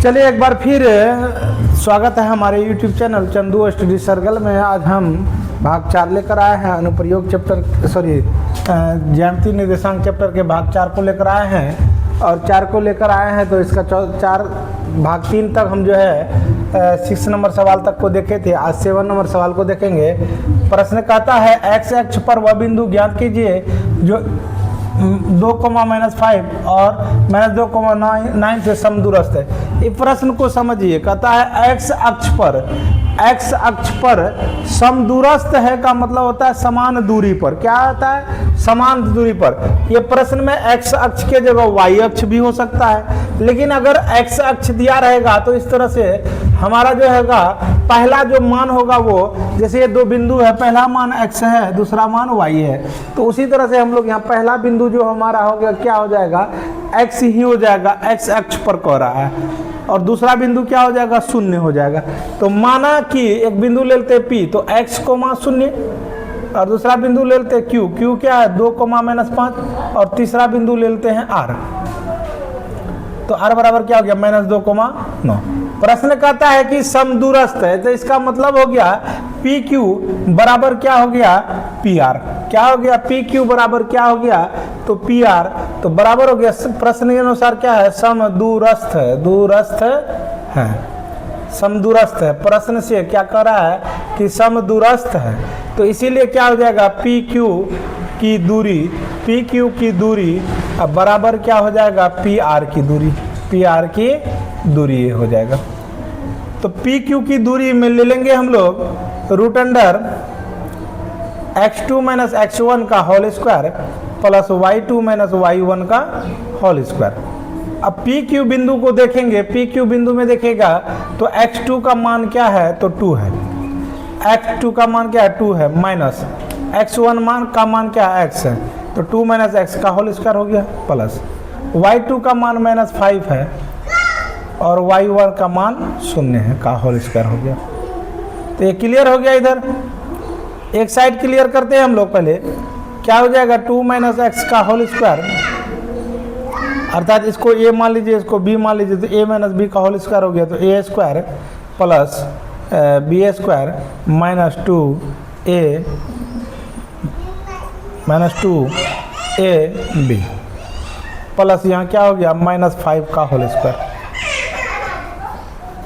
चलिए एक बार फिर स्वागत है हमारे YouTube channel Chandu study circle में। आज हम भाग 4 लेकर आए हैं। अनुप्रयोग चैप्टर ज्यामिति निर्देशांक चैप्टर के भाग 4 को लेकर आए हैं और 4 को लेकर आए हैं तो इसका 4 भाग 3 तक हम जो है 6 नंबर सवाल तक को देखे थे। आज 7 नंबर सवाल को देखेंगे। प्रश्न कहता है एक्स अक्ष पर वह बिंदु ज्ञात कीजिए जो 2,-5 और -2,9 से समदूरस्थ है। इस प्रश्न को समझिए। कहता है एक्स अक्ष पर समदूरस्थ है का मतलब होता है समान दूरी पर। क्या होता है? समान दूरी पर। ये प्रश्न में एक्स अक्ष के जगह वाई अक्ष भी हो सकता है, लेकिन अगर एक्स अक्ष दिया रहेगा तो इस तरह से हमारा जो हैगा पहला जो मान होगा वो, जैसे ये दो बिंदु है, पहला मान x है, दूसरा मान y है, तो उसी तरह से हम लोग यहाँ पहला बिंदु जो हमारा हो गया क्या हो जाएगा? x ही हो जाएगा, x अक्ष पर कह रहा है, और दूसरा बिंदु क्या हो जाएगा? 0 हो जाएगा। तो माना कि एक बिंदु ले लेते p, तो x, 0 और दूसरा बिंदु ले लेते q क्या है? 2,-5 और तीसरा बिंदु ले लेते हैं r, तो r बराबर क्या हो गया? -2,9। प्रश्न कहता है कि समदूरस्थ है, तो इसका मतलब हो गया PQ बराबर क्या हो गया? PR। क्या हो गया? PQ बराबर क्या हो गया? तो PR, तो बराबर हो गया। प्रश्न के अनुसार क्या है? समदूरस्थ है, दूरस्थ है, समदूरस्थ है। प्रश्न से क्या कर रहा है कि समदूरस्थ है, तो इसीलिए क्या हो जाएगा? PQ की दूरी अब बराबर क्या हो जाएगा? PR की दूरी, PR की दूरी हो जाएगा। तो PQ की दूरी में ले लेंगे हम लोग √अंडर x2 - x1 का whole square plus y2 - y1 का होल स्क्वायर। अब PQ बिंदु को देखेंगे, PQ बिंदु में देखेगा तो x2 का मान क्या है? तो 2 है। x2 का मान क्या है? 2 है, माइनस x1 मान का मान क्या है? x है, तो 2 - x का होल स्क्वायर हो गया, प्लस y2 का मान -5 है और y1 का मान 0 है का होल स्क्वायर हो गया। तो ये क्लियर हो गया। इधर एक साइड क्लियर करते हैं हम लोग। पहले क्या हो जाएगा? 2 - x का होल स्क्वायर, अर्थात इसको a मान लीजिए, इसको b मान लीजिए, तो a - b का होल स्क्वायर हो गया, तो a square plus b square -2ab plus यहाँ क्या हो गया? -5 का होल स्क्वायर।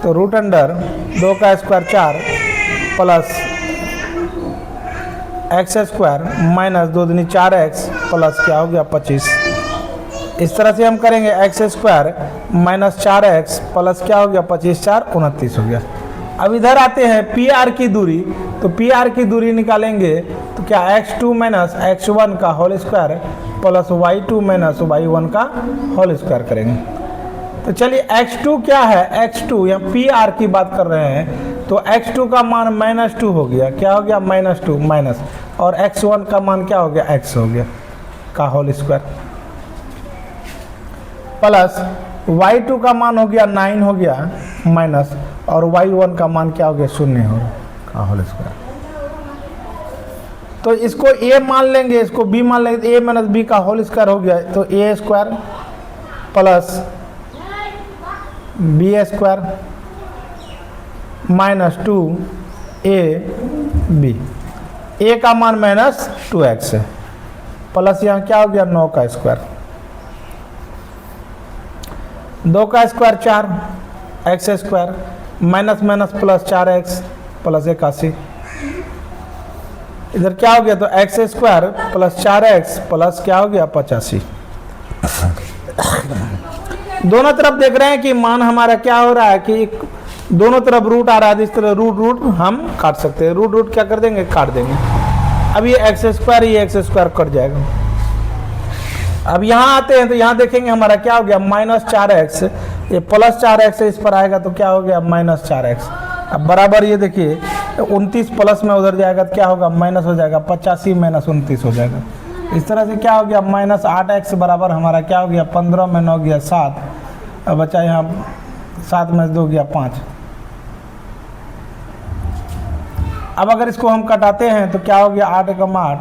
तो √अंडर 2 का स्क्वायर 4 प्लस x स्क्वायर -2 दूनी 4x प्लस क्या हो गया? 25। इस तरह से हम करेंगे x स्क्वायर -4x प्लस क्या हो गया? 25 4 29 हो गया। अब इधर आते हैं PR की दूरी, तो PR की दूरी निकालेंगे तो क्या? x2 - x1 का whole square plus y2 - y1 का होल स्क्वायर करेंगे। तो चलिए x2 क्या है? x2 या PR की बात कर रहे हैं, तो x2 का मान -2 हो गया। क्या हो गया? -2 माइनस, और x1 का मान क्या हो गया? x हो गया का होल स्क्वायर, प्लस y2 का मान हो गया 9 हो गया, माइनस, और y1 का मान क्या हो गया? 0 हो का होल स्क्वायर। तो इसको a मान लेंगे, इसको b मान लेंगे, तो a - b का होल स्क्वायर हो गया, तो a square plus b square -2ab, a का मान -2x है, प्लस यहाँ क्या हो गया? 9 का स्क्वायर, 2 का square 4 x square minus plus 4x plus 81। इधर क्या हो गया? तो x square plus 4x plus क्या हो गया? 85। दोनों तरफ देख रहे हैं कि मान हमारा क्या हो रहा है कि दोनों तरफ रूट आ रहा है। इस तरह रूट हम काट सकते हैं। रूट क्या कर देंगे? काट देंगे। अब ये x स्क्वायर, ये x स्क्वायर कट जाएगा। अब यहाँ आते हैं तो यहाँ देखेंगे हमारा क्या हो गया? -4x, ये प्लस 4x इस पर आएगा तो क्या हो गया? -4x। अब बराबर ये देखिए 29 प्लस में उधर जाएगा तो क्या होगा? माइनस हो जाएगा, 85 - 29 हो जाएगा। इस तरह से क्या हो गया? -8x बराबर हमारा क्या हो गया? 15 में 9 गया 7, अब बचा यहाँ 7 में 2 गया 5। अब अगर इसको हम कटाते हैं तो क्या हो गया? 8 × 8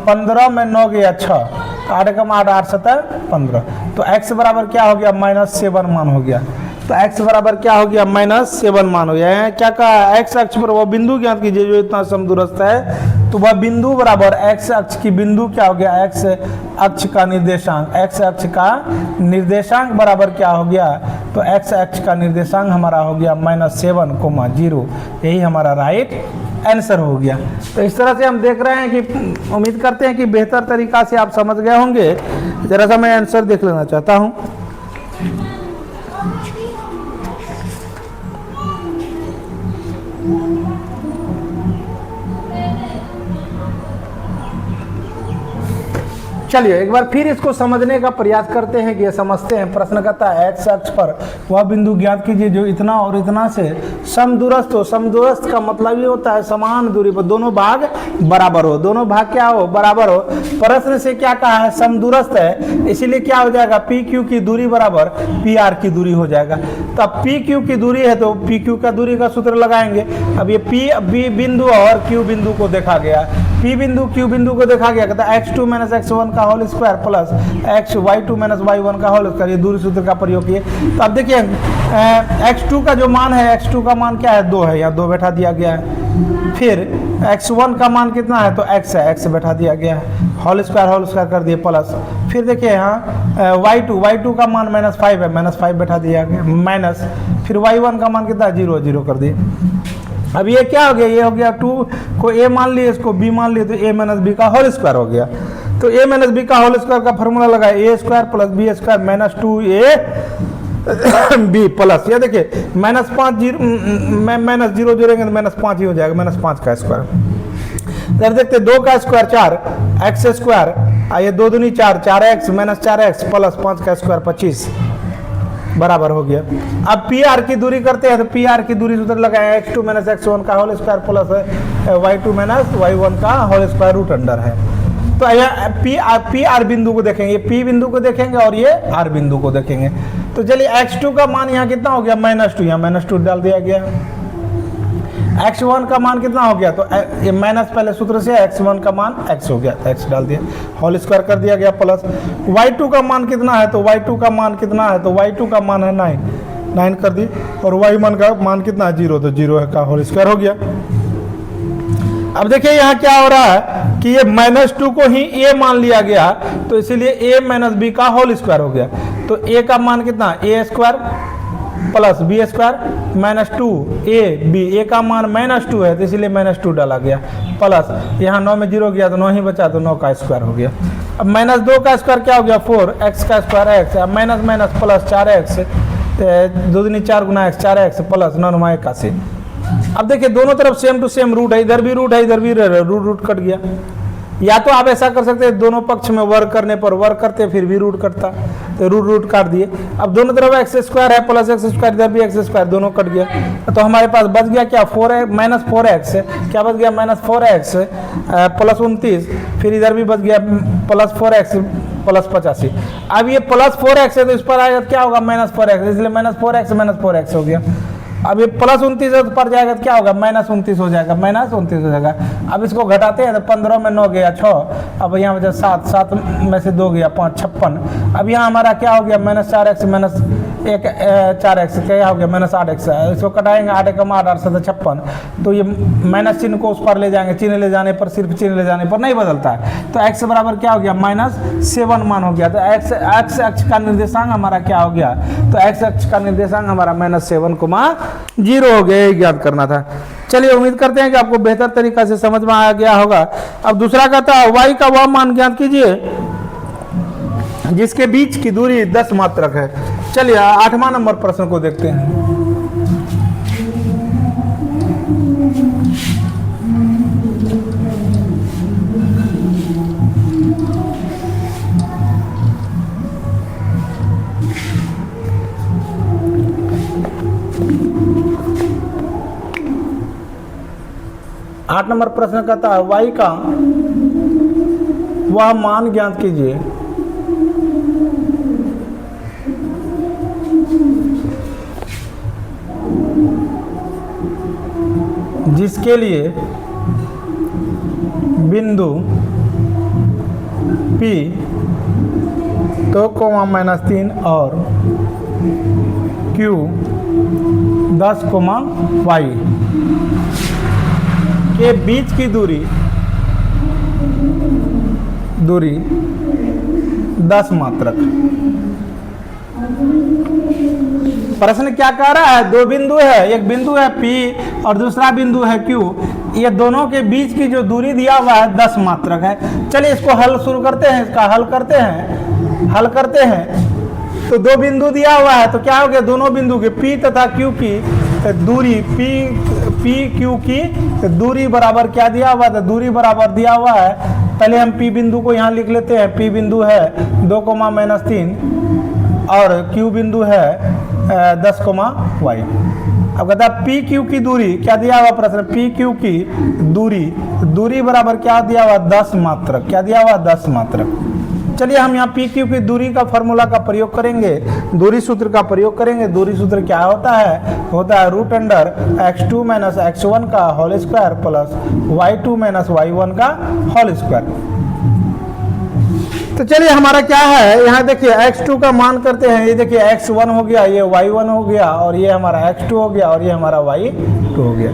15 में 9 गया 6, 8 × 8 8 7 15। तो x बराबर क्या हो गया -7 मान हो गया। तो x बराबर क्या हो गया -7 मान हो गया। यहाँ क्या कहा, x अक्ष पर वह बिंदु ज्ञात कीजिए जो इतना समदूरस्थ है। तो वह बिंदु बराबर x अक्ष की बिंदु क्या हो गया, x अक्ष का निर्देशांक, x अक्ष का निर्देशांक बराबर क्या हो गया, तो x अक्ष का निर्देशांक हमारा हो गया -7, 0। यही हमारा राइट आंसर हो गया। तो इस तरह से हम देख रहे हैं कि उम्मीद करते हैं कि बेहतर तरीका से आप समझ गए होंगे। जरा सा मैं आंसर देख लेना चाहता हूँ। चलिए एक बार फिर इसको समझने का प्रयास करते हैं कि ये समझते हैं। प्रश्न कहता है x अक्ष पर वह बिंदु ज्ञात कीजिए जो इतना और इतना से समदूरस्थ हो। समदूरस्थ का मतलब ये होता है समान दूरी पर दोनों भाग बराबर हो, दोनों भाग क्या हो, बराबर हो। प्रश्न से क्या कहा है, समदूरस्थ है, इसीलिए क्या हो जाएगा, पी क्यू की दूरी बराबर पी आर की दूरी हो जाएगा। तब पी क्यू की दूरी है तो पी क्यू का दूरी का सूत्र लगाएंगे। अब ये पी बी बिंदु और क्यू बिंदु को देखा गया, पी बिंदु क्यू बिंदु को देखा गया, कहता है x2 - x1 का whole square plus y2 - y1 का होल स्क्वायर, ये दूरी सूत्र का प्रयोग किए। तो अब देखिए x2 का जो मान है, x2 का मान क्या है 2 है, यहाँ 2 बैठा दिया गया है। फिर x1 का मान कितना है, तो x है, x बैठा दिया गया है, होल स्क्वायर कर दिए प्लस। फिर देखिए यहाँ y2 का मान -5 है, -5 बैठा दिया गया, माइनस। फिर y1 का मान कितना है 0, 0 कर दिए। अब ये क्या हो गया, ये हो गया 2 को a मान लिए, इसको b मान लिए, तो a - b का होल स्क्वायर हो गया। तो a - b का होल स्क्वायर का फॉर्मूला लगाए, a² + b² -2ab प्लस, ये देखिए -5 0 जोड़ेंगे तो -5 ही हो जाएगा, -5 का स्क्वायर। इधर देखते 2 का स्क्वायर 4 x², ये 2 दूनी 4, 4x -4x प्लस 5 का स्क्वायर 25 बराबर हो गया। अब पी आर की दूरी करते हैं, तो पी आर की दूरी सूत्र लगाए, x2 - x1 का whole square plus y2 - y1 का होल स्क्वायर रूट अंडर है। तो यहाँ पी आर बिंदु को देखेंगे, पी बिंदु को देखेंगे और ये आर बिंदु को देखेंगे। तो चलिए x2 का मान यहाँ कितना हो गया -2, यहाँ -2 डाल दिया गया। x1 का मान कितना हो गया, तो ये माइनस पहले सूत्र से x1 का मान x हो गया, x डाल दिया, होल स्क्वायर कर दिया गया प्लस। y2 का मान कितना है, तो y2 का मान कितना है, तो y2 का मान है 9 कर दी, और y1 का मान कितना है 0, तो 0 का होल स्क्वायर हो गया। अब देखिए यहाँ क्या हो रहा है कि ये -2 को ही a मान लिया गया, तो इसीलिए a - b का होल स्क्वायर हो गया। तो a का मान कितना, a² plus b² -2ab, a का मान -2 है तो इसीलिए -2 डाला गया प्लस, यहाँ 9 में 0 गया तो 9 ही बचा, तो 9 का स्क्वायर हो गया। अब -2 का स्क्वायर क्या हो गया 4x का square x, minus plus 4x 2 दूनी 4 गुना x 4x प्लस 9 9 81। अब देखिए दोनों तरफ सेम टू सेम रूट है, इधर भी रूट है इधर भी रूट कट गया। या तो आप ऐसा कर सकते हैं दोनों पक्ष में वर्क करने पर वर्क करते फिर भी रूट कटता, तो रूट काट दिए। अब दोनों तरफ x² है प्लस x², इधर भी x², दोनों कट गया, तो हमारे पास बच गया क्या -4x, क्या बच गया -4x प्लस 29, फिर इधर भी बच गया +4x प्लस 85। अब ये +4x है तो इस पर आएगा क्या होगा -4x, इसलिए -4x हो गया। अब ये +29 है तो पर जाएगा तो क्या होगा -29 हो जाएगा, -29 हो जाएगा। अब इसको घटाते हैं तो 15 में 9 गया 6, अब यहाँ बचा 7 में से 2 गया 5 56। अब यहाँ हमारा क्या हो गया -4x -4x क्या हो गया -8x, इसको कटाएंगे 8 × 8 8 7 56, तो ये माइनस चिन्ह को उस पर ले जाएंगे, चिन्ह ले जाने पर सिर्फ चिन्ह ले जाने पर नहीं बदलता है। तो x बराबर क्या हो गया -7 मान हो गया। तो x अक्ष का निर्देशांक हमारा क्या हो गया, तो x अक्ष का निर्देशांक हमारा -7,0 हो गया, याद करना था। चलिए उम्मीद करते हैं कि आपको बेहतर तरीका से समझ में आ गया होगा। अब दूसरा कहता है y का वह मान ज्ञात कीजिए जिसके बीच की दूरी 10 मात्रक है। चलिए 8वां नंबर प्रश्न को देखते हैं। आठ नंबर प्रश्न कहता है y का वह मान ज्ञात कीजिए जिसके लिए बिंदु P 2 कोमा माइनस 3 और Q 10 कोमा y के बीच की दूरी 10 मात्रक। प्रश्न क्या कह रहा है, दो बिंदु है, एक बिंदु है P और दूसरा बिंदु है Q, ये दोनों के बीच की जो दूरी दिया हुआ है 10 मात्रक है। चलिए इसको हल शुरू करते हैं, इसका हल करते हैं। तो दो बिंदु दिया हुआ है तो क्या हो गया, दोनों बिंदु के P तथा Q की दूरी P Q की दूरी बराबर क्या दिया हुआ है, दूरी बराबर दिया हुआ है। पहले हम P बिंदु को यहाँ लिख लेते हैं। P बिंदु है 2 कोमा माइनस 3 और Q बिंदु है 10 कोमा y। अब कहता है पी क्यू की दूरी क्या दिया हुआ, प्रश्न पी क्यू की दूरी बराबर क्या दिया हुआ, 10 मात्रक। क्या दिया हुआ, 10 मात्रक। चलिए हम यहाँ पी क्यू की दूरी का फॉर्मूला का प्रयोग करेंगे, दूरी सूत्र का प्रयोग करेंगे। दूरी सूत्र क्या होता है root under x2 minus x1 का whole square plus y2 minus y1 का होल स्क्वायर। तो चलिए हमारा क्या है, यहाँ देखिए x2 का मान करते हैं। ये देखिए x1 हो गया, ये y1 हो गया और ये हमारा x2 हो गया और ये हमारा y2 हो गया।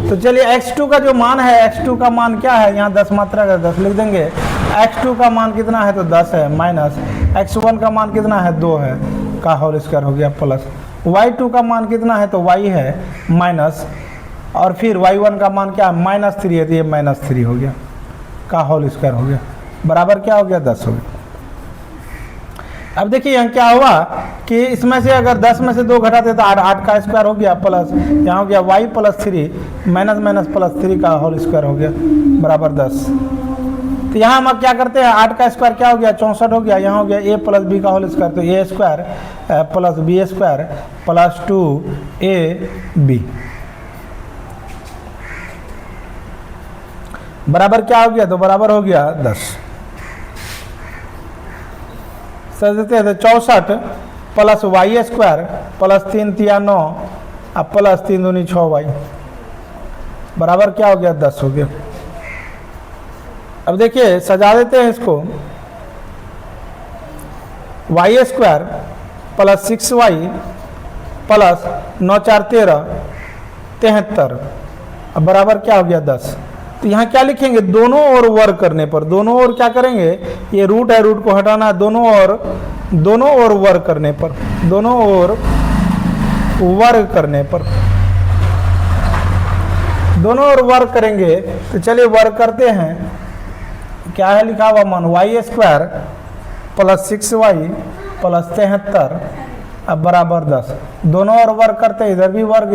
तो चलिए x2 का जो मान है, x2 का मान क्या है, यहाँ 10 मात्रा का 10 लिख देंगे। x2 का मान कितना है तो 10 है, माइनस x1 का मान कितना है 2 है का होल स्क्वायर हो गया, प्लस y2 का मान कितना है तो y है माइनस, और फिर y1 का मान क्या है -3 है, तो ये -3 हो गया का होल स्क्वायर हो गया, बराबर क्या हो गया 10 हो गया। अब देखिए यहाँ क्या हुआ कि इसमें से अगर 10 में से 2 घटाते तो 8 का स्क्वायर हो गया, प्लस यहाँ हो गया y plus 3 minus minus plus 3 का होल स्क्वायर हो गया बराबर 10। तो यहाँ हम अब क्या करते हैं, 8 का स्क्वायर क्या हो गया 64 हो गया, यहाँ हो गया a प्लस b का होल स्क्वायर, तो a square plus b square plus 2ab बराबर क्या हो गया, तो बराबर हो गया 10। सर देते हैं तो 64 प्लस y स्क्वायर प्लस 3 तिया 9 अब प्लस 3 दूनी 6y बराबर क्या हो गया 10 हो गया। अब देखिए सजा देते हैं इसको, y square plus 6y plus 9 4 13 73 अब बराबर क्या हो गया 10। तो यहाँ क्या लिखेंगे, दोनों ओर वर्ग करने पर, दोनों ओर क्या करेंगे, ये रूट है रूट को हटाना, दोनों ओर वर्ग करने पर, दोनों ओर वर्ग करने पर, दोनों ओर वर्ग करेंगे। तो चलिए वर्ग करते हैं, क्या है लिखा हुआ मान y square plus 6y plus 73 अब बराबर 10। दोनों ओर वर्ग करते हैं, इधर भी वर्ग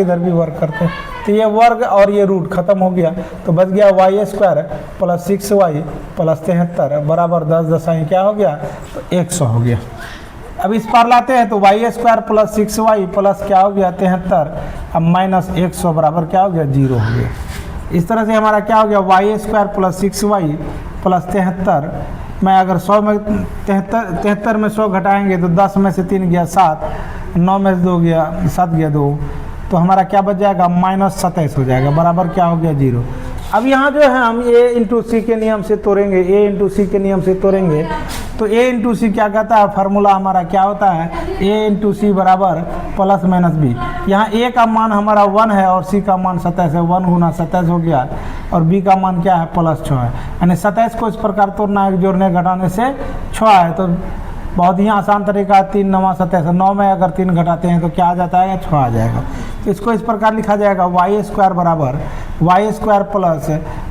करते हैं, तो ये वर्ग और ये रूट खत्म हो गया, तो बच गया y square plus 6y plus 73 बराबर 10 दसाई क्या हो गया तो 100 हो गया। अब इस पर लाते हैं तो y square plus 6y plus क्या हो गया 73 अब माइनस 100 बराबर क्या हो गया 0 हो गया। इस तरह से हमारा क्या हो गया y square plus 6y plus 73 में अगर 100 में 73 में 100 घटाएंगे तो 10 में से 3 गया 7, 9 में से 2 गया 7 गया 2, तो हमारा क्या बच जाएगा -27 हो जाएगा बराबर क्या हो गया 0। अब यहाँ जो है हम a इंटू सी के नियम से तोड़ेंगे, a इंटू सी के नियम से तोड़ेंगे तो a इंटू सी क्या कहता है, फार्मूला हमारा क्या होता है a इंटू सी बराबर प्लस माइनस b। यहाँ a का मान हमारा 1 है और c का मान 27 है, 1 गुना 27 हो गया और b का मान क्या है प्लस 6 है, यानी 27 को इस प्रकार तोड़ना है, जोड़ने घटाने से 6 है। तो बहुत ही आसान तरीका है, 3 9 27, 9 में अगर 3 घटाते हैं तो क्या आ जाता है 6 आ जाएगा। तो इसको इस प्रकार लिखा जाएगा y स्क्वायर बराबर y square plus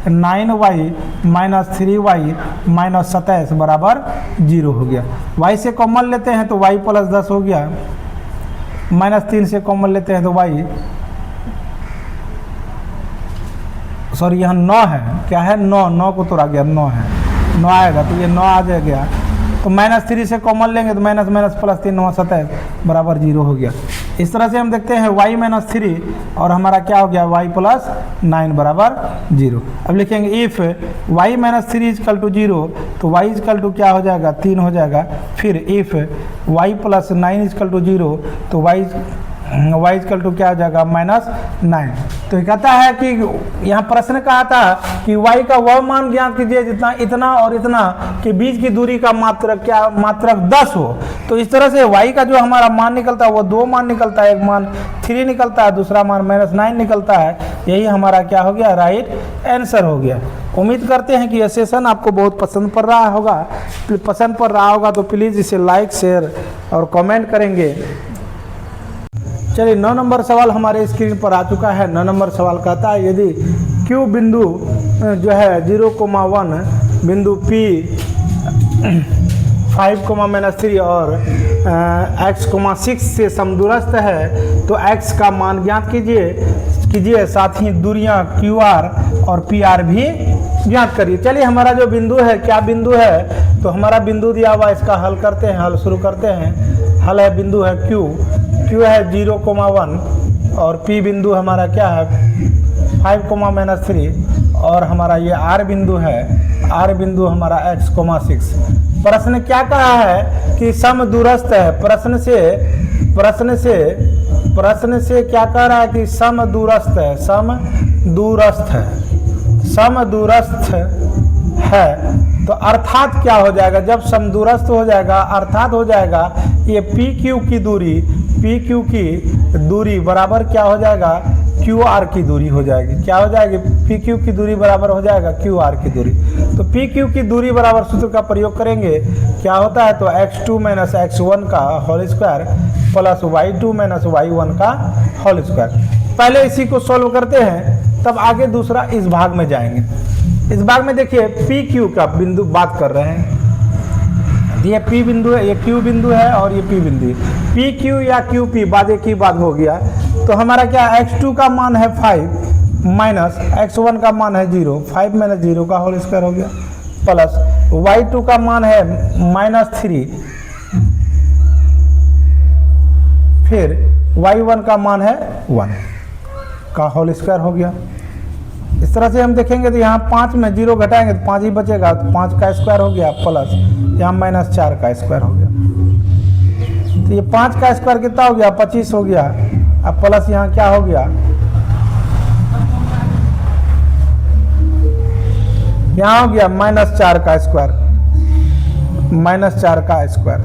9y minus 3y minus 27 बराबर 0 हो गया। y से कॉमन लेते हैं तो y प्लस 10 हो गया, माइनस 3 से कॉमन लेते हैं तो y सॉरी यहाँ 9 है, क्या है 9 को तोड़ा गया 9 है, 9 आएगा तो ये 9 आ जाएगा। तो -3 से कॉमन लेंगे तो माइनस माइनस प्लस 3 9 27 बराबर 0 हो गया। इस तरह से हम देखते हैं y - 3 और हमारा क्या हो गया y + 9 बराबर 0। अब लिखेंगे इफ़ y - 3 = 0 तो y = क्या हो जाएगा 3 हो जाएगा। फिर इफ़ y + 9 = 0 तो y y इक्वल टू क्या हो जाएगा -9। तो कहता है कि यहाँ प्रश्न कहा था कि y का वह मान ज्ञात कीजिए जितना इतना और इतना के बीच की दूरी का मात्रक क्या मात्रक 10 हो। तो इस तरह से y का जो हमारा मान निकलता है वो दो मान निकलता है, एक मान 3 निकलता है, दूसरा मान -9 निकलता है। यही हमारा क्या हो गया, राइट आंसर हो गया। उम्मीद करते हैं कि यह सेशन आपको बहुत पसंद पड़ रहा होगा, तो प्लीज़ इसे लाइक शेयर और कमेंट करेंगे। चलिए 9 नंबर सवाल हमारे स्क्रीन पर आ चुका है। 9 नंबर सवाल कहता है यदि Q बिंदु जो है 0,1 बिंदु P 5,-3 और x,6 से समदूरस्थ है तो x का मान ज्ञात कीजिए, साथ ही दूरियां QR और PR भी ज्ञात करिए। चलिए हमारा जो बिंदु है, क्या बिंदु है, तो हमारा बिंदु दिया हुआ, इसका हल करते हैं, हल शुरू करते हैं। हल है, बिंदु है Q है 0,1 और P बिंदु हमारा क्या है 5,-3 और हमारा ये R बिंदु है, R बिंदु हमारा x,6। प्रश्न क्या कहा है कि समदूरस्थ है। प्रश्न से क्या कह रहा है कि समदूरस्थ है। तो अर्थात क्या हो जाएगा, जब समदूरस्थ हो जाएगा अर्थात हो जाएगा ये PQ की दूरी बराबर क्या हो जाएगा, QR की दूरी हो जाएगी। क्या हो जाएगी, PQ की दूरी बराबर हो जाएगा QR की दूरी। तो PQ की दूरी बराबर सूत्र का प्रयोग करेंगे, क्या होता है, तो x2 - x1 का whole square plus y2 - y1 का होल स्क्वायर। पहले इसी को सॉल्व करते हैं, तब आगे दूसरा इस भाग में जाएंगे। इस भाग में देखिए PQ का बिंदु बात कर रहे हैं, ये P बिंदु है, ये Q बिंदु है और ये P बिंदु है। PQ या QP बाद एक ही बात हो गया। तो हमारा क्या x2 का मान है 5 माइनस x1 का मान है 0, 5 - 0 का होल स्क्वायर हो गया, प्लस y2 का मान है -3, फिर y1 का मान है 1 का होल स्क्वायर हो गया। इस तरह से हम देखेंगे तो यहाँ 5 में 0 घटाएंगे तो 5 ही बचेगा, तो 5 का स्क्वायर हो गया, प्लस यहाँ -4 का स्क्वायर हो गया। तो ये 5 का स्क्वायर कितना हो गया, 25 हो गया। अब प्लस यहाँ क्या हो गया, यहाँ हो गया -4 का स्क्वायर, -4 का स्क्वायर,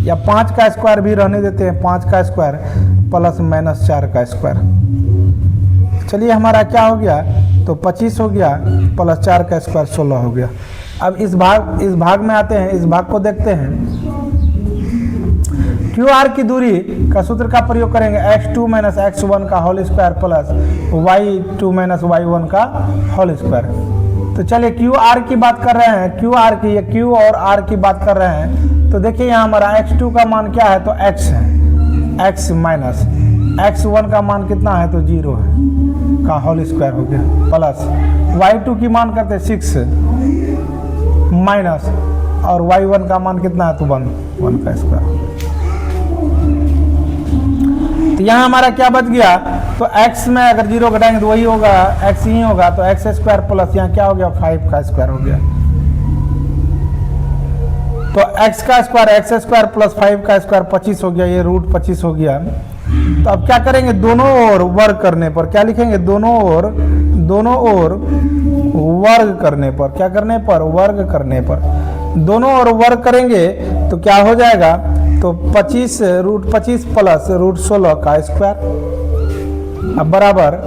या 5 का स्क्वायर भी रहने देते हैं, 5 का स्क्वायर प्लस -4 का स्क्वायर। चलिए हमारा क्या हो गया, तो 25 हो गया, प्लस 4 का स्क्वायर 16 हो गया। अब इस भाग में आते हैं, इस भाग को देखते हैं। QR की दूरी का सूत्र का प्रयोग करेंगे, x2 - x1 का whole square plus y2 - y1 का होल स्क्वायर। तो चलिए QR की बात कर रहे हैं, QR की, ये Q और R की बात कर रहे हैं। तो देखिए यहाँ हमारा x2 का मान क्या है, तो x है, x माइनस x1 का मान कितना है, तो 0 है का होल स्क्वायर हो गया, प्लस y2 की मान करते 6 माइनस और y1 का मान कितना है, तो 1 का स्क्वायर। तो यहाँ हमारा क्या बच गया, तो x में अगर 0 घटाएंगे तो वही होगा, x ही होगा, तो x स्क्वायर प्लस यहाँ क्या हो गया, 5 का स्क्वायर हो गया। तो x का स्क्वायर प्लस 5 का स्क्वायर 25 हो गया, ये रूट 25 हो गया। तो अब क्या करेंगे, दोनों ओर वर्ग करने पर क्या लिखेंगे, दोनों ओर वर्ग करने पर, क्या करने पर, वर्ग करने पर, दोनों ओर वर्ग करेंगे तो क्या हो जाएगा, तो 25 रूट 25 प्लस रूट 16 का स्क्वायर, अब बराबर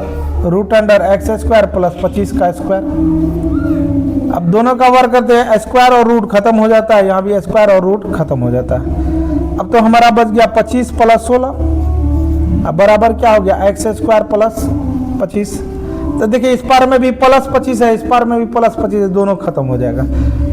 root under x square plus 25 का स्क्वायर। अब दोनों का वर्ग करते हैं, स्क्वायर और रूट खत्म हो जाता है, यहाँ भी स्क्वायर और रूट खत्म हो जाता है। अब तो हमारा बच गया 25 प्लस 16, अब बराबर क्या हो गया, x स्क्वायर प्लस 25। तो देखिए इस पार में भी प्लस 25 है, इस पार में भी प्लस 25 है, दोनों खत्म हो जाएगा।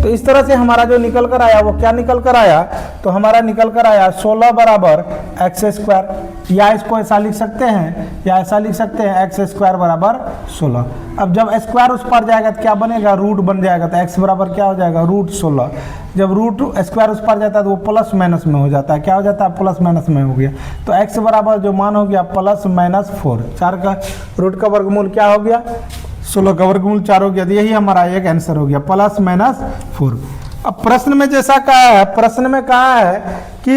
तो इस तरह से हमारा जो निकल कर आया वो क्या निकल कर आया, तो हमारा निकल कर आया 16 बराबर x स्क्वायर, या इसको ऐसा लिख सकते हैं, या ऐसा लिख सकते हैं x स्क्वायर बराबर 16। अब जब स्क्वायर उस पर जाएगा तो क्या बनेगा, रूट बन जाएगा, तो x बराबर क्या हो जाएगा, रूट 16। जब रूट स्क्वायर उस पर जाता है तो वो प्लस माइनस में हो जाता है, क्या हो जाता है, प्लस माइनस में हो गया। तो x बराबर जो मान हो गया प्लस -4, 4 का रूट का वर्गमूल क्या हो गया, 16 का वर्गमूल 4 हो गया। तो यही हमारा एक आंसर हो गया, +-4। अब प्रश्न में जैसा कहा है, प्रश्न में कहा है कि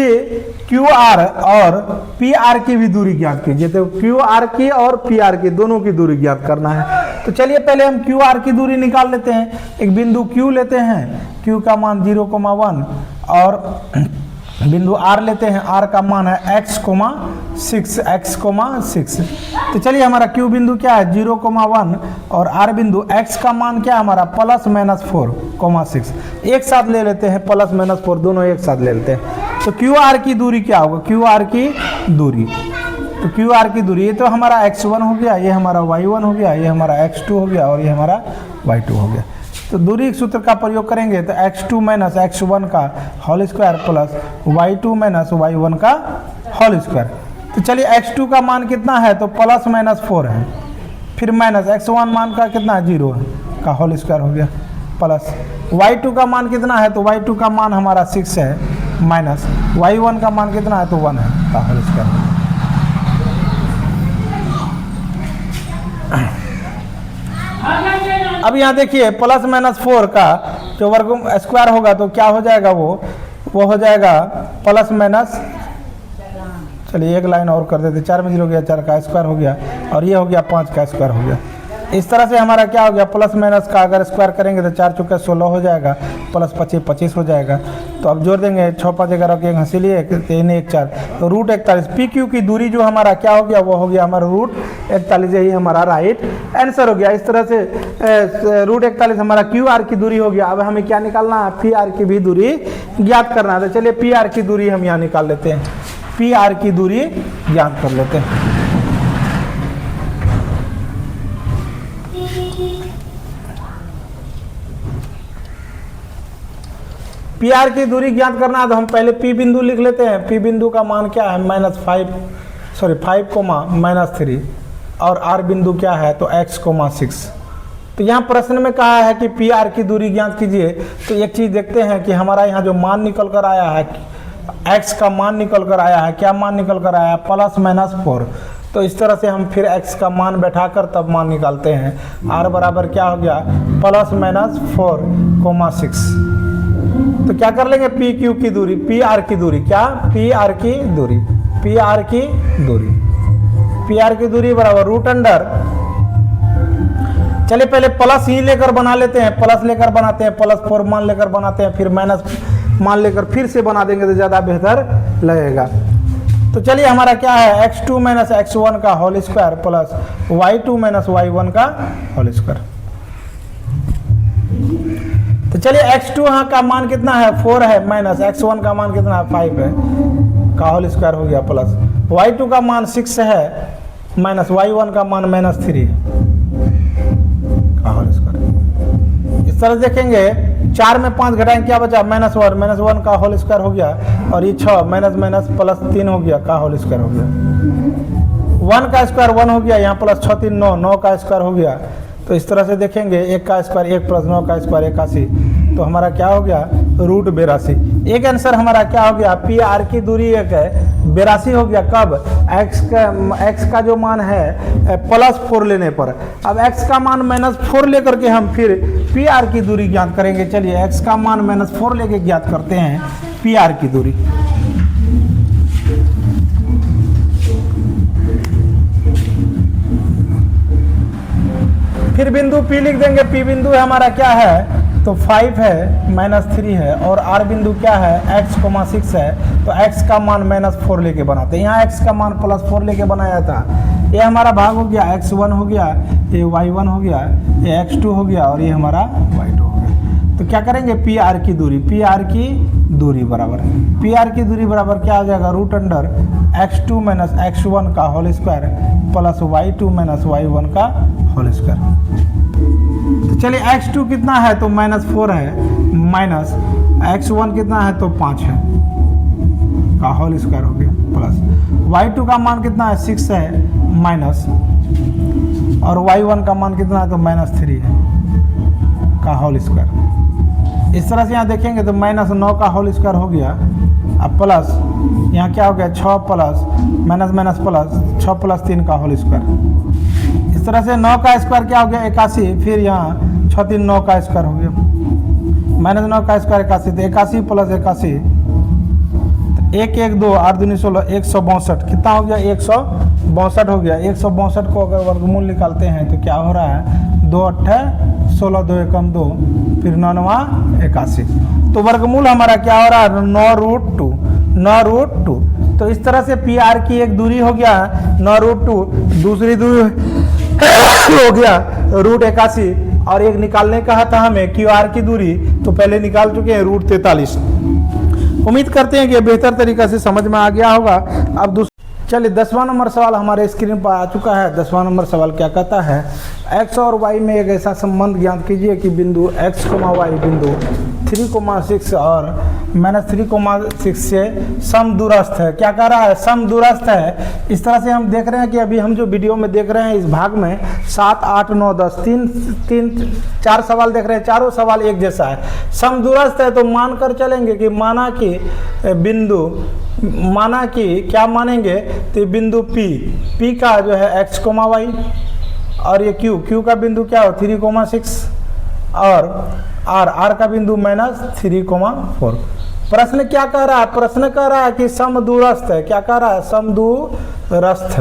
क्यू आर और पी आर की भी दूरी ज्ञात कीजिए। तो क्यू आर की और पी आर की दोनों की दूरी ज्ञात करना है। तो चलिए पहले हम क्यू आर की दूरी निकाल लेते हैं। एक बिंदु क्यू लेते हैं, क्यू का मान 0,1 और बिंदु आर लेते हैं, आर का मान है x,6 तो चलिए हमारा क्यू बिंदु क्या है 0,1 और आर बिंदु x का मान क्या है हमारा +-4,6। एक साथ ले लेते हैं, +-4 दोनों एक साथ ले लेते हैं। तो क्यू आर की दूरी क्या होगा, क्यू आर की दूरी, तो क्यू आर की दूरी ये तो हमारा x1 हो गया, ये हमारा y1 हो गया, ये हमारा x2 हो गया और ये हमारा y2 हो गया। तो दूरी सूत्र का प्रयोग करेंगे तो x2 - x1 का whole square plus y2 - y1 का होल स्क्वायर। तो चलिए x2 का मान कितना है तो +-4 है, फिर माइनस x1 मान का कितना है 0 है का होल स्क्वायर हो गया, प्लस y2 का मान कितना है तो y2 का मान हमारा 6 है, माइनस y1 का मान कितना है तो 1 है का होल स्क्वायर। अब यहाँ देखिए +-4 का जो वर्ग स्क्वायर होगा तो क्या हो जाएगा, वो हो जाएगा +-, चलिए एक लाइन और कर देते, 4 में 0 हो गया, 4 का स्क्वायर हो गया और ये हो गया 5 का स्क्वायर हो गया। इस तरह से हमारा क्या हो गया +- का अगर स्क्वायर करेंगे तो 4 × 16 हो जाएगा, +25 25 हो जाएगा। तो अब जोड़ देंगे 6 5 11 के हंसी लिए 3 1 4 तो √41 पी क्यू की दूरी जो हमारा क्या हो गया वो हो गया हमारा √41, यही हमारा राइट आंसर हो गया। इस तरह से √41 हमारा क्यू आर की दूरी हो गया। अब हमें क्या निकालना है, पी आर की भी दूरी ज्ञात करना है। तो चलिए पी आर की दूरी हम यहाँ निकाल लेते हैं, पी आर की दूरी ज्ञात कर लेते हैं। पी आर की दूरी ज्ञात करना है तो हम पहले पी बिंदु लिख लेते हैं। पी बिंदु का मान क्या है -5,-3 और आर बिंदु क्या है तो x,6। तो यहाँ प्रश्न में कहा है कि पी आर की दूरी ज्ञात कीजिए। तो एक चीज़ देखते हैं कि हमारा यहाँ जो मान निकल कर आया है, x का मान निकल कर आया है, क्या मान निकल कर आया है +-4। तो इस तरह से हम फिर x का मान बैठाकर तब मान निकालते हैं। r बराबर क्या हो गया +-4,6। तो क्या कर लेंगे पी क्यू की दूरी, पी आर की दूरी, क्या पी आर की दूरी, पी आर की दूरी, पी आर की दूरी बराबर √, चलिए पहले प्लस ही लेकर बना लेते हैं, प्लस लेकर बनाते हैं, +4 मान लेकर बनाते हैं, फिर माइनस मान लेकर फिर से बना देंगे तो ज़्यादा बेहतर लगेगा। तो चलिए हमारा क्या है x2 - x1 का whole square plus y2 - y1 का होल स्क्वायर। तो चलिए x2 यहाँ का मान कितना है 4 है, माइनस x1 का मान कितना है 5 है का होल स्क्वायर हो गया, प्लस y2 का मान 6 है, माइनस y1 का मान -3 है का होल स्क्वायर। इस तरह देखेंगे 4 में 5 घटाएंगे क्या बचा -1 का होल स्क्वायर हो गया और ये 6 -+3 हो गया का होल स्क्वायर हो गया। 1 का स्क्वायर 1 हो गया, यहाँ प्लस 6 3 9 का स्क्वायर हो गया। तो इस तरह से देखेंगे 1 का स्क्वायर 1 + 9 का स्क्वायर 81, तो हमारा क्या हो गया √82। एक आंसर हमारा क्या हो गया, पी आर की दूरी एक है 82 हो गया। कब x का जो मान है +4 लेने पर, अब x का मान -4 लेकर के हम फिर पी आर की दूरी ज्ञात करेंगे। चलिए x का मान -4 लेके ज्ञात करते हैं पी आर की दूरी। फिर बिंदु P लिख देंगे, P बिंदु हमारा क्या है तो 5 है, -3 है और R बिंदु क्या है x,6 है। तो x का मान -4 लेके बनाते हैं, यहाँ x का मान +4 लेके बनाया था। ये हमारा भाग हो गया x1 हो गया, ये y1 हो गया, ये x2 हो गया और ये हमारा y2 हो गया। तो क्या करेंगे पी आर की दूरी, पी आर की दूरी बराबर, पी आर की दूरी बराबर क्या हो जाएगा √x2 - x1 का whole square plus y2 - y1 का होल स्क्वायर। तो चलिए x2 कितना है तो -4 है, माइनस x1 कितना है तो 5 है का होल स्क्वायर हो गया, प्लस y2 का मान कितना है 6 है, माइनस और y1 का मान कितना है तो -3 है का होल स्क्वायर। इस तरह से यहाँ देखेंगे तो -9 का होल स्क्वायर हो गया, अब प्लस यहाँ क्या हो गया 6 प्लस माइनस प्लस 6 + 3 का होल स्क्वायर। इस तरह से 9 का स्क्वायर क्या हो गया 81, फिर यहाँ 6 3 9 का स्क्वायर हो गया, -9 का स्क्वायर 81, तो 81 प्लस 81, 1 1 2 8 दूनी 16, 162। कितना हो गया? 162 हो गया। 162 को अगर वर्गमूल निकालते हैं तो क्या हो रहा है? 2 8 16, 2 एकम 2, फिर 9 9 81। तो वर्गमूल हमारा क्या हो रहा है? 9√2, 9√2। तो इस तरह से पी आर की एक दूरी हो गया 9√2, दूसरी दूरी हो गया √81, और एक निकालने कहा था हमें क्यू आर की दूरी, तो पहले निकाल चुके हैं √43। उम्मीद करते हैं कि बेहतर तरीका से समझ में आ गया होगा। अब चलिए 10वां नंबर सवाल हमारे स्क्रीन पर आ चुका है। 10वां नंबर सवाल क्या कहता है? x और y में एक ऐसा संबंध ज्ञात कीजिए कि बिंदु x, y बिंदु 3,6 और -3,6 से समदूरस्थ है। क्या कह रहा है? समदूरस्थ है। इस तरह से हम देख रहे हैं कि अभी हम जो वीडियो में देख रहे हैं इस भाग में 7 8 9 10 4 सवाल देख रहे हैं, चारों सवाल एक जैसा है। समदूरस्थ है तो मानकर चलेंगे कि माना कि क्या मानेंगे? तो बिंदु P का जो है x, y, और ये Q का बिंदु क्या हो? 3,6, और R का बिंदु -3,4। प्रश्न क्या कह रहा है? प्रश्न कह रहा है कि समदूरस्थ है। क्या कह रहा है? समदूरस्थ।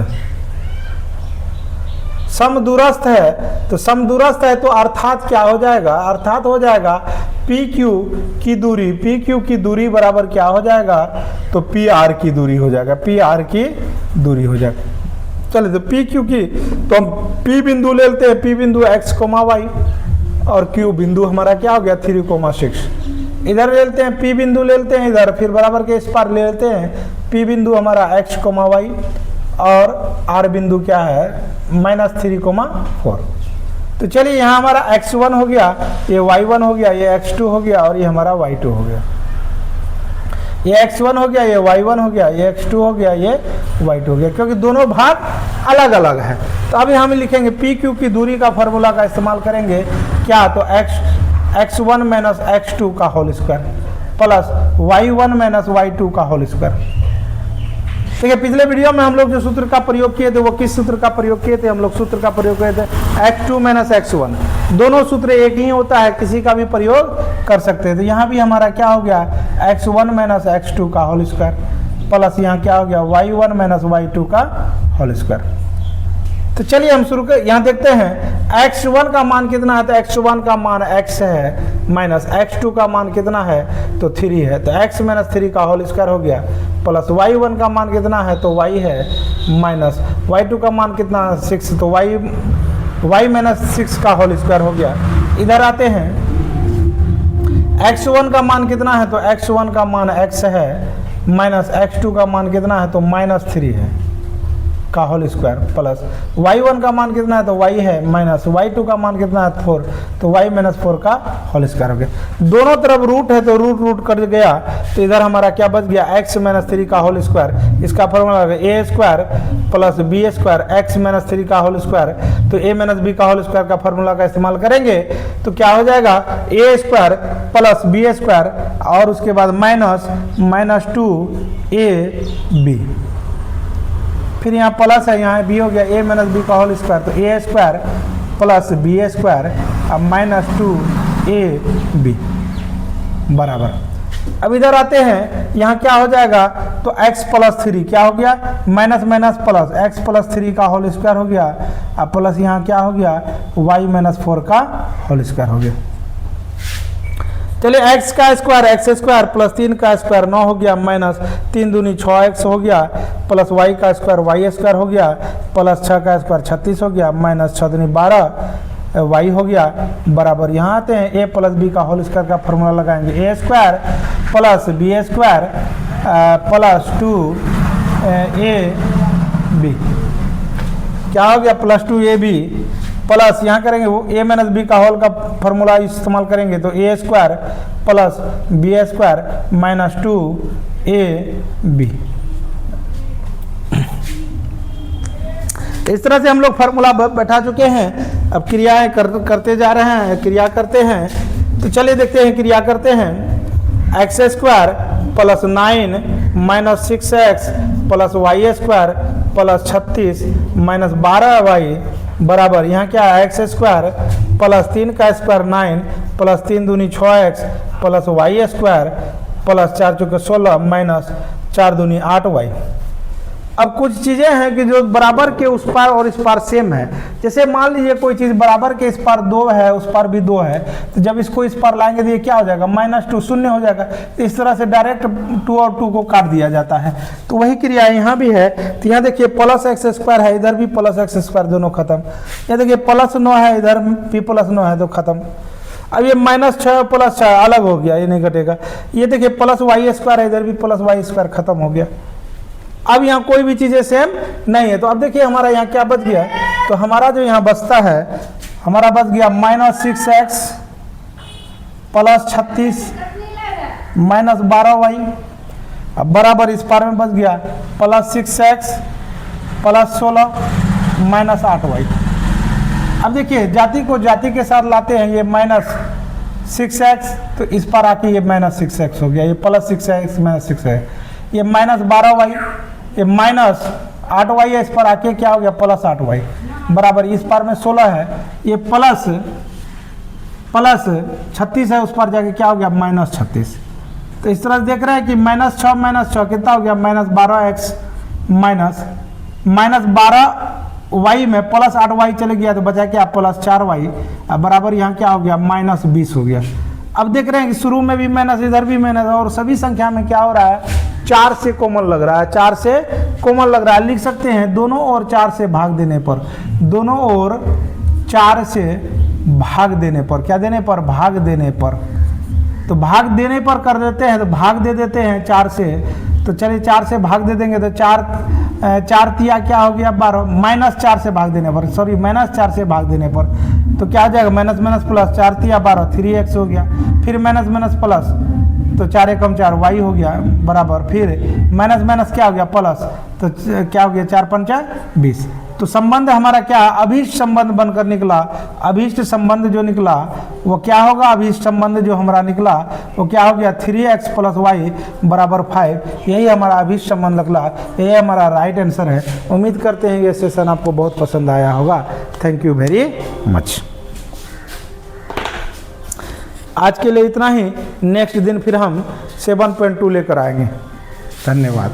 समदूरस्थ है, तो समदूरस्थ है तो अर्थात क्या हो जाएगा? अर्थात हो जाएगा PQ की दूरी बराबर क्या हो जाएगा? तो PR की दूरी हो जाएगा, PR की दूरी हो जाएगा। चलिए तो PQ की, तो हम P बिंदु ले लेते हैं, P बिंदु x, y, और Q बिंदु हमारा क्या हो गया? 3,6। इधर ले लेते हैं, P बिंदु ले लेते हैं इधर, फिर बराबर के इस पार ले लेते हैं। P बिंदु हमारा x, y, और R बिंदु क्या है? -3,4। तो चलिए यहाँ हमारा x1 हो गया, ये y1 हो गया, ये x2 हो गया, और ये हमारा y2 हो गया। ये x1 हो गया, ये y1 हो गया, ये x2 हो गया, ये y2 हो गया, क्योंकि दोनों भाग अलग अलग है। तो अभी हम लिखेंगे PQ की दूरी का फॉर्मूला का इस्तेमाल करेंगे। क्या? तो x1 माइनस x2 का whole square plus y1 minus y2 का होल स्क्वायर। देखिए पिछले वीडियो में हम लोग जो सूत्र का प्रयोग किए थे वो किस सूत्र का प्रयोग किए थे? हम लोग सूत्र का प्रयोग किए थे x2 माइनस x1। दोनों सूत्र एक ही होता है, किसी का भी प्रयोग कर सकते हैं। तो यहाँ भी हमारा क्या हो गया? x1 माइनस x2 का होल स्क्वायर प्लस यहाँ क्या हो गया? y1 माइनस y2 का होल स्क्वायर। तो चलिए हम शुरू कर, यहाँ देखते हैं x1 का मान कितना है? तो x1 का मान x है, माइनस x2 का मान कितना है? तो 3 है। तो x माइनस 3 का होल स्क्वायर हो गया, प्लस y1 का मान कितना है? तो y है, माइनस y2 का मान कितना है? 6, तो y माइनस 6 का होल स्क्वायर हो गया। इधर आते हैं, x1 का मान कितना है? तो x1 का मान x है, माइनस x2 का मान कितना है? तो -3 है का होल स्क्वायर, प्लस y1 का मान कितना है? तो y है, माइनस y2 का मान कितना है? 4, तो y माइनस 4 का होल स्क्वायर हो गया। दोनों तरफ रूट है तो रूट कट गया, तो इधर हमारा क्या बच गया? x माइनस 3 का होल स्क्वायर। इसका formula a square plus b square x minus 3 का होल स्क्वायर। तो a माइनस b का होल स्क्वायर का फॉर्मूला का इस्तेमाल करेंगे तो क्या हो जाएगा? a square plus b square, और उसके बाद माइनस 2ab, फिर यहाँ प्लस है, यहाँ बी हो गया a माइनस बी का होल स्क्वायर। तो a square plus B square अब माइनस 2ab बराबर। अब इधर आते हैं, यहाँ क्या हो जाएगा? तो x प्लस 3 क्या हो गया? Minus minus plus, x plus 3 का होल स्क्वायर हो गया, अब प्लस यहाँ क्या हो गया? y माइनस 4 का होल स्क्वायर हो गया। चलिए x का स्क्वायर x स्क्वायर प्लस 3 का स्क्वायर 9 हो गया, माइनस 3 दूनी 6x हो गया, प्लस y का स्क्वायर y स्क्वायर हो गया, प्लस 6 का स्क्वायर 36 हो गया, माइनस 6 दूनी 12 y हो गया, बराबर। यहाँ आते हैं a प्लस b का होल स्क्वायर का फॉर्मूला लगाएंगे। a square plus b square plus 2ab क्या हो गया? प्लस 2ab प्लस यहाँ करेंगे वो a माइनस बी का होल का फॉर्मूला इस्तेमाल करेंगे, तो a square plus B square minus 2ab। इस तरह से हम लोग फार्मूला बैठा चुके हैं। अब क्रियाएं करते जा रहे हैं, क्रिया करते हैं। तो चलिए देखते हैं क्रिया करते हैं। X square plus 9 minus 6x प्लस Y square plus 36 minus 12y बराबर, यहाँ क्या है? एक्स स्क्वायर प्लस 3 का स्क्वायर 9 प्लस 3 दूनी 6x प्लस वाई स्क्वायर प्लस 4 चौके 16 माइनस 4 दूनी 8y। अब कुछ चीज़ें हैं कि जो बराबर के उस पार और इस पार सेम है। जैसे मान लीजिए कोई चीज़ बराबर के इस पार 2 है, उस पार भी 2 है, तो जब इसको इस पार लाएंगे तो ये क्या हो जाएगा, -2 शून्य हो जाएगा। तो इस तरह से डायरेक्ट 2 और 2 को काट दिया जाता है। तो वही क्रिया यहाँ भी है। तो यहाँ देखिए प्लस एक्स स्क्वायर है, इधर भी प्लस एक्स स्क्वायर, दोनों खत्म। यहाँ देखिए +9 है, इधर भी +9 है, तो खत्म। अब ये -6 + 6 अलग हो गया, ये नहीं घटेगा। ये देखिए प्लस वाई स्क्वायर है, इधर भी प्लस वाई स्क्वायर, खत्म हो गया। अब यहाँ कोई भी चीज़ें सेम नहीं है। तो अब देखिए हमारा यहाँ क्या बच गया, तो हमारा जो यहाँ बचता है, हमारा बच गया -6x + 36 -12y। अब बराबर इस पार में बच गया +6x + 16 -8y। अब देखिए जाति को जाति के साथ लाते हैं, ये -6x, तो इस पर आके ये -6x हो गया, ये +6x -6 है, ये -12y, ये -8y है, इस पर आके क्या हो गया +8y बराबर इस पार में 16 है, ये प्लस 36 है, उस पर जाके क्या हो गया -36। तो इस तरह से देख रहे हैं कि -6 कितना हो गया -12x -12y में +8y चले गया, तो बचा क्या +4y बराबर यहाँ क्या हो गया -20 हो गया। अब देख रहे हैं कि शुरू में भी माइनस, इधर भी माइनस, और सभी संख्या में क्या हो रहा है 4 से कॉमन लग रहा है, 4 से कॉमन लग रहा है। लिख सकते हैं दोनों ओर 4 से भाग देने पर, दोनों ओर 4 से भाग देने पर, क्या देने पर, भाग देने पर। तो भाग देने पर कर देते हैं, तो भाग दे देते हैं 4 से। तो चलिए 4 से भाग दे देंगे, तो 4 तिया क्या हो गया 12, -4 से भाग देने पर, सॉरी -4 से भाग देने पर, तो क्या आ जाएगा -+ 4 तिया 12, 3x हो गया। फिर -+ तो 4 एकम 4 y हो गया बराबर, फिर माइनस क्या हो गया प्लस, तो क्या हो गया 4 पंचा 20। तो संबंध हमारा क्या, अभीष्ट संबंध बनकर निकला। अभीष्ट संबंध जो निकला वो क्या होगा, अभीष्ट संबंध जो हमारा निकला वो क्या हो गया 3x + y बराबर 5। यही हमारा अभीष्ट संबंध निकला, यही हमारा राइट आंसर है। उम्मीद करते हैं ये सेशन आपको बहुत पसंद आया होगा। Thank you very much. आज के लिए इतना ही, नेक्स्ट दिन फिर हम 7.2 लेकर आएंगे। धन्यवाद।